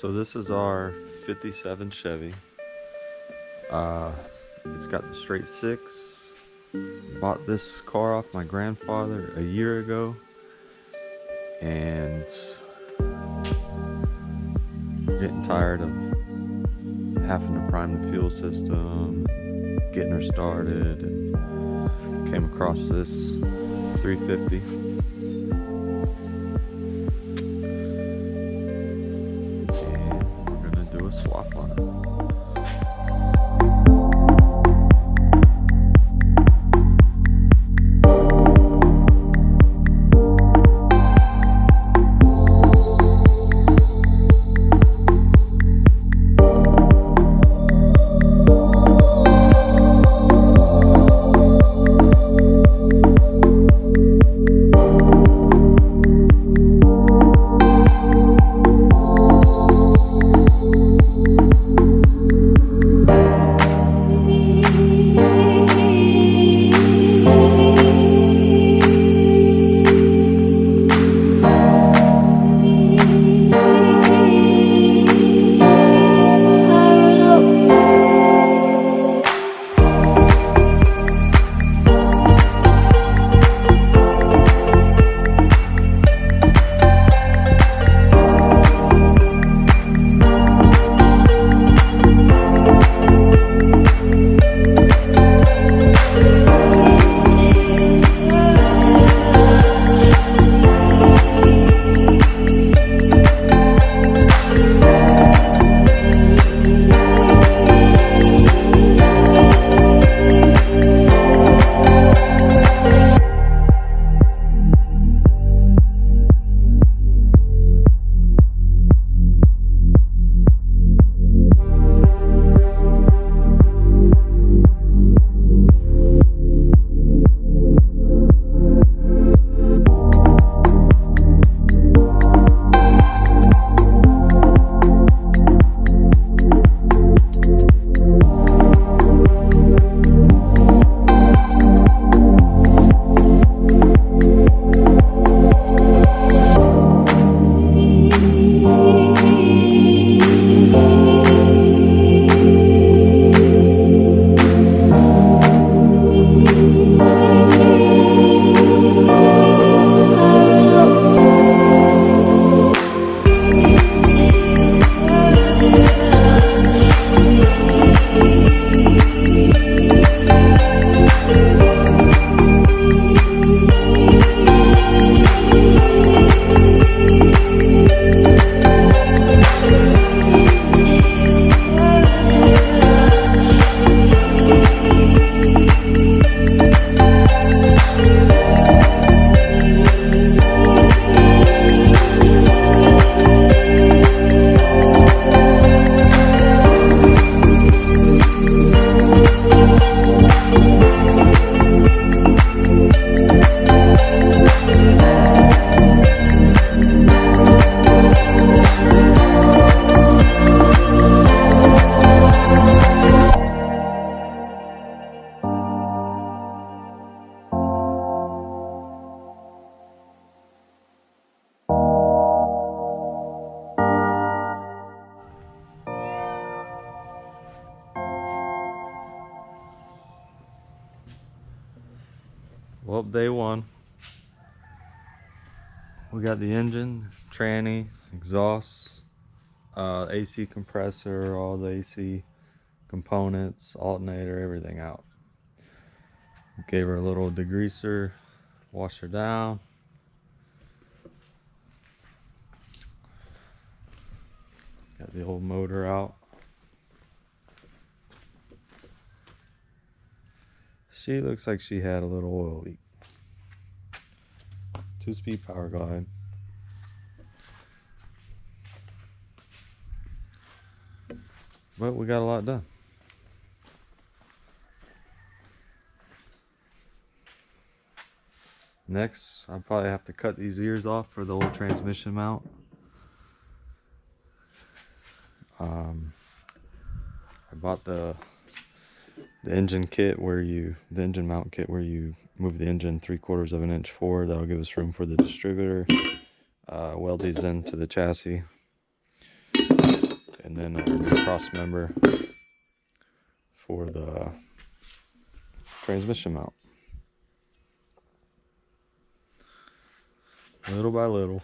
So this is our 57 Chevy. It's got the straight six. Bought this car off my grandfather a year ago, and getting tired of having to prime the fuel system, getting her started, and came across this 350. And we're gonna do a swap on it. Well, day one, we got the engine, tranny, exhaust, AC compressor, all the AC components, alternator, everything out. Gave her a little degreaser, washed her down. Got the old motor out. She looks like she had a little oil leak. 2-speed power glide. But we got a lot done. Next, I'll probably have to cut these ears off for the old transmission mount. I bought the engine kit the engine mount kit where you move the engine 3/4 of an inch forward. That'll give us room for the distributor. Weld these into the chassis. And then a new cross member for the transmission mount. Little by little.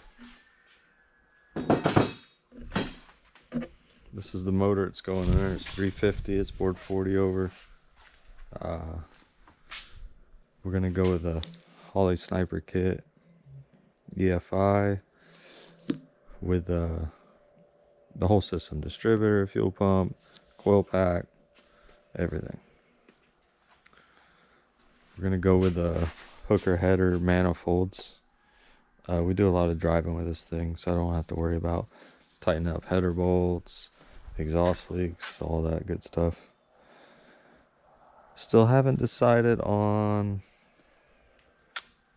This is the motor it's going in there. It's 350. It's board 40 over. We're gonna go with a Holly Sniper kit EFI with the whole system: distributor, fuel pump, coil pack, everything. We're gonna go with the hooker header manifolds. We do a lot of driving with this thing, so I don't have to worry about tightening up header bolts, exhaust leaks, all that good stuff. Still haven't decided on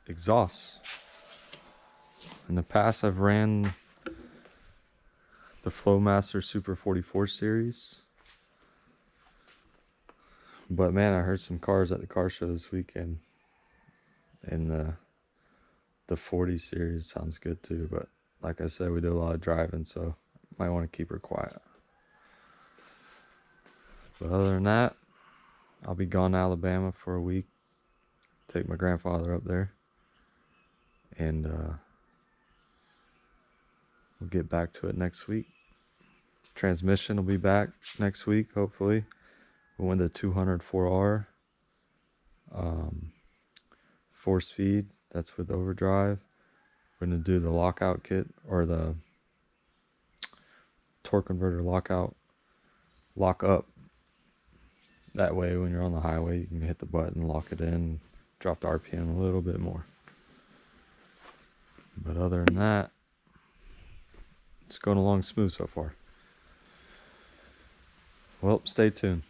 exhaust. In the past, I've ran the Flowmaster Super 44 series, but man, I heard some cars at the car show this weekend, and the 40 series sounds good too. But like I said, we do a lot of driving, so might want to keep her quiet. But other than that, I'll be gone to Alabama for a week. Take my grandfather up there, and we'll get back to it next week. Transmission will be back next week, hopefully. We'll win the 204R, 4-speed. That's with overdrive. We're gonna do the lockout kit, or the torque converter lock up. That way, when you're on the highway, you can hit the button, lock it in, drop the RPM a little bit more. But other than that, it's going along smooth so far. Well, stay tuned.